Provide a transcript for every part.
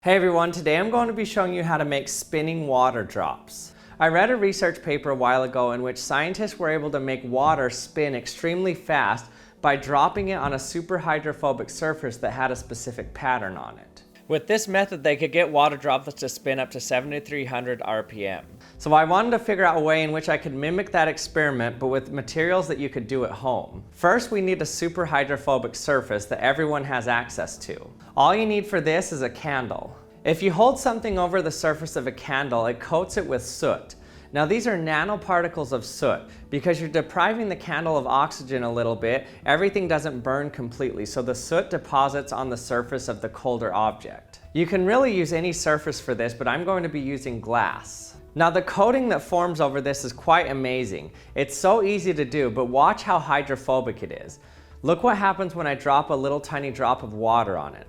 Hey everyone, today I'm going to be showing you how to make spinning water drops. I read a research paper a while ago in which scientists were able to make water spin extremely fast by dropping it on a super hydrophobic surface that had a specific pattern on it. With this method, they could get water droplets to spin up to 7,300 RPM. So I wanted to figure out a way in which I could mimic that experiment, but with materials that you could do at home. First, we need a super hydrophobic surface that everyone has access to. All you need for this is a candle. If you hold something over the surface of a candle, it coats it with soot. Now these are nanoparticles of soot. Because you're depriving the candle of oxygen a little bit, everything doesn't burn completely, so the soot deposits on the surface of the colder object. You can really use any surface for this, but I'm going to be using glass. Now the coating that forms over this is quite amazing. It's so easy to do, but watch how hydrophobic it is. Look what happens when I drop a little tiny drop of water on it.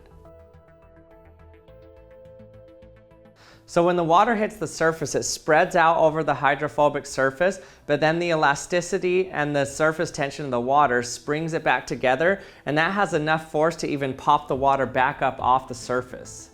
So when the water hits the surface, it spreads out over the hydrophobic surface, but then the elasticity and the surface tension of the water springs it back together, and that has enough force to even pop the water back up off the surface.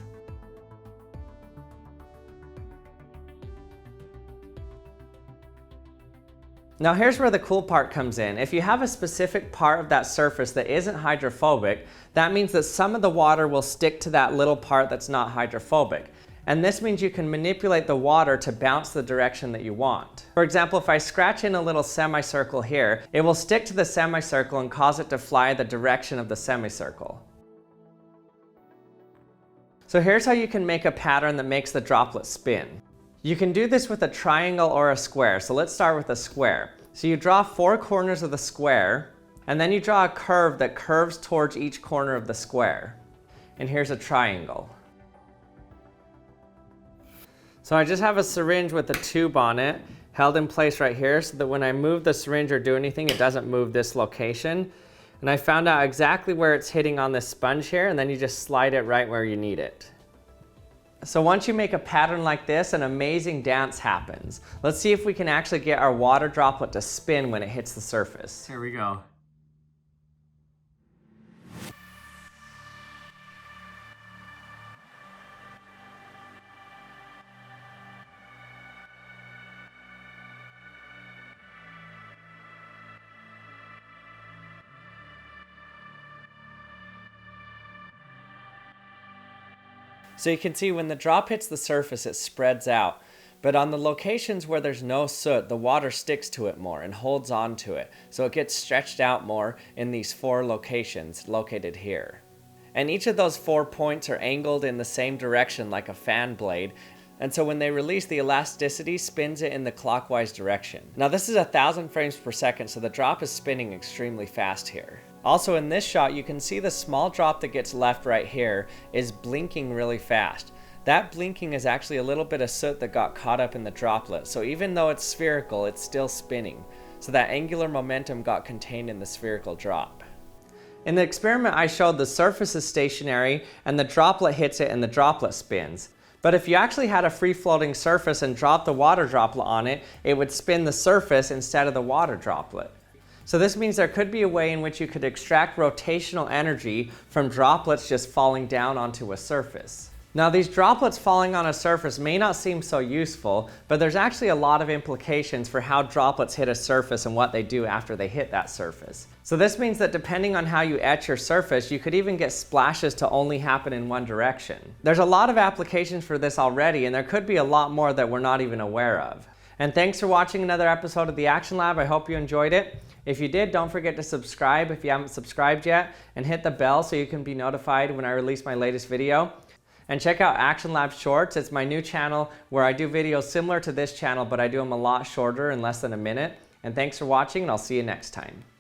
Now here's where the cool part comes in. If you have a specific part of that surface that isn't hydrophobic, that means that some of the water will stick to that little part that's not hydrophobic. And this means you can manipulate the water to bounce the direction that you want. For example, if I scratch in a little semicircle here, it will stick to the semicircle and cause it to fly the direction of the semicircle. So here's how you can make a pattern that makes the droplet spin. You can do this with a triangle or a square. So let's start with a square. So you draw 4 corners of the square, and then you draw a curve that curves towards each corner of the square. And here's a triangle. So I just have a syringe with a tube on it, held in place right here, so that when I move the syringe or do anything, it doesn't move this location. And I found out exactly where it's hitting on this sponge here, and then you just slide it right where you need it. So once you make a pattern like this, an amazing dance happens. Let's see if we can actually get our water droplet to spin when it hits the surface. Here we go. So you can see when the drop hits the surface, it spreads out. But on the locations where there's no soot, the water sticks to it more and holds on to it. So it gets stretched out more in these 4 locations located here. And each of those 4 points are angled in the same direction like a fan blade. And so when they release, the elasticity spins it in the clockwise direction. Now this is 1,000 frames per second, so the drop is spinning extremely fast here. Also in this shot, you can see the small drop that gets left right here is blinking really fast. That blinking is actually a little bit of soot that got caught up in the droplet. So even though it's spherical, it's still spinning. So that angular momentum got contained in the spherical drop. In the experiment I showed, the surface is stationary and the droplet hits it and the droplet spins. But if you actually had a free-floating surface and dropped the water droplet on it, it would spin the surface instead of the water droplet. So this means there could be a way in which you could extract rotational energy from droplets just falling down onto a surface. Now these droplets falling on a surface may not seem so useful, but there's actually a lot of implications for how droplets hit a surface and what they do after they hit that surface. So this means that depending on how you etch your surface, you could even get splashes to only happen in one direction. There's a lot of applications for this already, and there could be a lot more that we're not even aware of. And thanks for watching another episode of the Action Lab. I hope you enjoyed it. If you did, don't forget to subscribe if you haven't subscribed yet, and hit the bell so you can be notified when I release my latest video. And check out Action Lab Shorts. It's my new channel where I do videos similar to this channel, but I do them a lot shorter in less than a minute. And thanks for watching, and I'll see you next time.